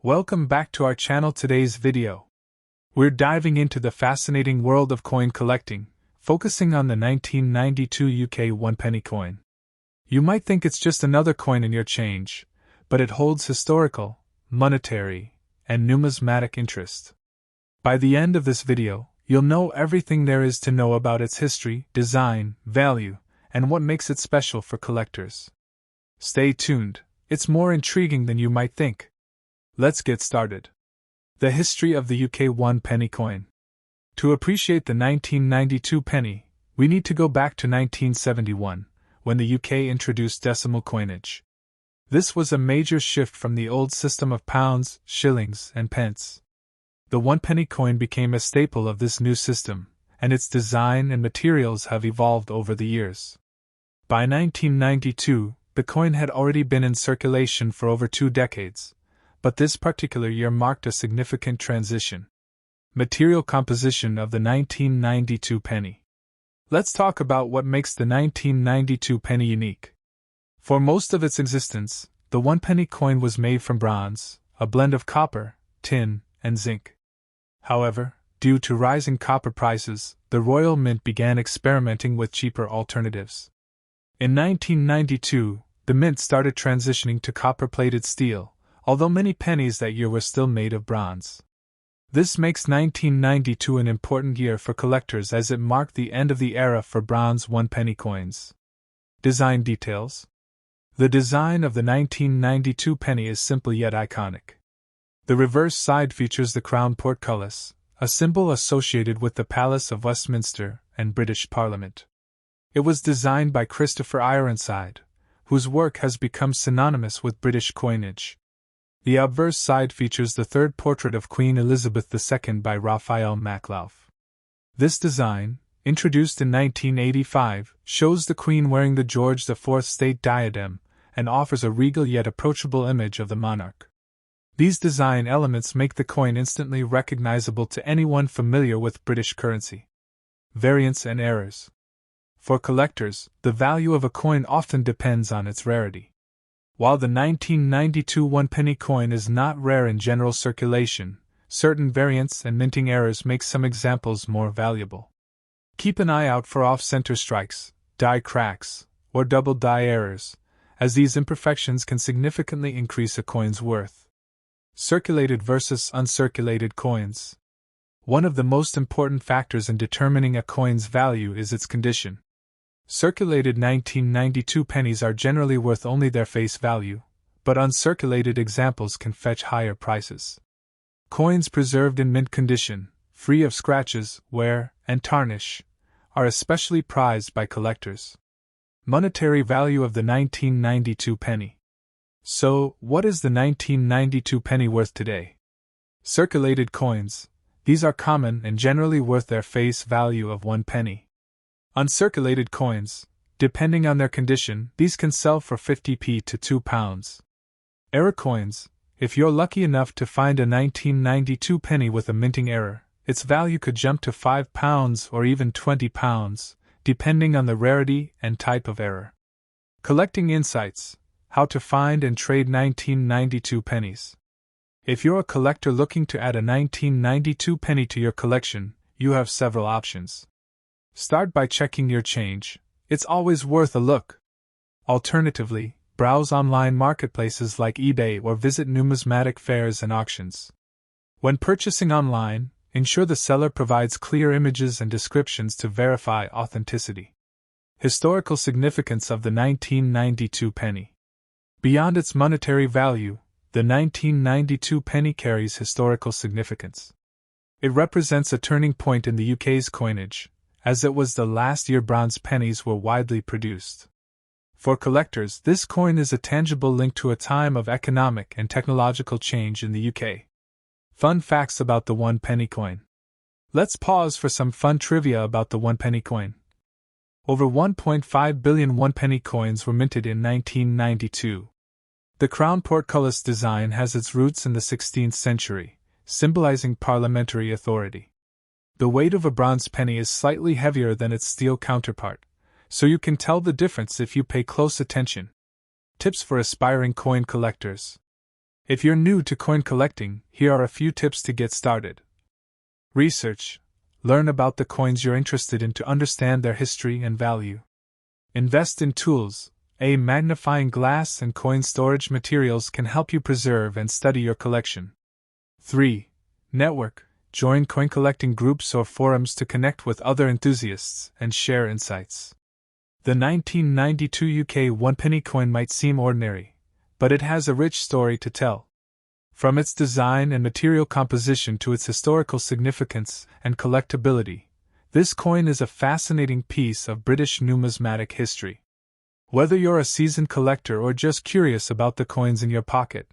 Welcome back to our channel. Today's video. We're diving into the fascinating world of coin collecting, focusing on the 1992 UK 1 penny coin. You might think it's just another coin in your change, but it holds historical, monetary, and numismatic interest. By the end of this video, you'll know everything there is to know about its history, design, value, and what makes it special for collectors. Stay tuned, it's more intriguing than you might think. Let's get started. The history of the UK 1 penny coin. To appreciate the 1992 penny, we need to go back to 1971, when the UK introduced decimal coinage. This was a major shift from the old system of pounds, shillings, and pence. The 1 penny coin became a staple of this new system, and its design and materials have evolved over the years. By 1992, the coin had already been in circulation for over 2 decades, but this particular year marked a significant transition. Material composition of the 1992 penny. Let's talk about what makes the 1992 penny unique. For most of its existence, the 1 penny coin was made from bronze, a blend of copper, tin, and zinc. However, due to rising copper prices, the Royal Mint began experimenting with cheaper alternatives. In 1992, the Mint started transitioning to copper-plated steel, although many pennies that year were still made of bronze. This makes 1992 an important year for collectors as it marked the end of the era for bronze 1 penny coins. Design details. The design of the 1992 penny is simple yet iconic. The reverse side features the crown portcullis, a symbol associated with the Palace of Westminster and British Parliament. It was designed by Christopher Ironside, whose work has become synonymous with British coinage. The obverse side features the third portrait of Queen Elizabeth II by Raphael Maklauf. This design, introduced in 1985, shows the Queen wearing the George IV state diadem and offers a regal yet approachable image of the monarch. These design elements make the coin instantly recognizable to anyone familiar with British currency. Variants and errors. For collectors, the value of a coin often depends on its rarity. While the 1992 1 penny coin is not rare in general circulation, certain variants and minting errors make some examples more valuable. Keep an eye out for off-center strikes, die cracks, or double die errors, as these imperfections can significantly increase a coin's worth. Circulated versus uncirculated coins. One of the most important factors in determining a coin's value is its condition. Circulated 1992 pennies are generally worth only their face value, but uncirculated examples can fetch higher prices. Coins preserved in mint condition, free of scratches, wear, and tarnish, are especially prized by collectors. Monetary value of the 1992 penny. So, what is the 1992 penny worth today? Circulated coins. These are common and generally worth their face value of 1 penny. Uncirculated coins, depending on their condition, these can sell for 50p to £2. Error coins. If you're lucky enough to find a 1992 penny with a minting error, its value could jump to £5 or even £20, depending on the rarity and type of error. Collecting insights. How to find and trade 1992 pennies. If you're a collector looking to add a 1992 penny to your collection, you have several options. Start by checking your change. It's always worth a look. Alternatively, browse online marketplaces like eBay or visit numismatic fairs and auctions. When purchasing online, ensure the seller provides clear images and descriptions to verify authenticity. Historical significance of the 1992 penny. Beyond its monetary value, the 1992 penny carries historical significance. It represents a turning point in the UK's coinage, as it was the last year bronze pennies were widely produced. For collectors, this coin is a tangible link to a time of economic and technological change in the UK. Fun facts about the 1 penny coin. Let's pause for some fun trivia about the 1 penny coin. Over 1.5 billion 1 penny coins were minted in 1992. The crown portcullis design has its roots in the 16th century, symbolizing parliamentary authority. The weight of a bronze penny is slightly heavier than its steel counterpart, so you can tell the difference if you pay close attention. Tips for aspiring coin collectors. If you're new to coin collecting, here are a few tips to get started. Research. Learn about the coins you're interested in to understand their history and value. Invest in tools. A magnifying glass and coin storage materials can help you preserve and study your collection. 3. Network. Join coin collecting groups or forums to connect with other enthusiasts and share insights. The 1992 UK 1 penny coin might seem ordinary, but it has a rich story to tell. From its design and material composition to its historical significance and collectability, this coin is a fascinating piece of British numismatic history. Whether you're a seasoned collector or just curious about the coins in your pocket,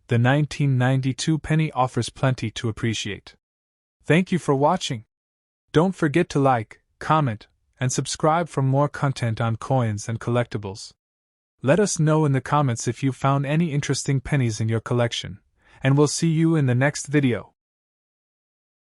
the 1992 penny offers plenty to appreciate. Thank you for watching. Don't forget to like, comment, and subscribe for more content on coins and collectibles. Let us know in the comments if you found any interesting pennies in your collection, and we'll see you in the next video.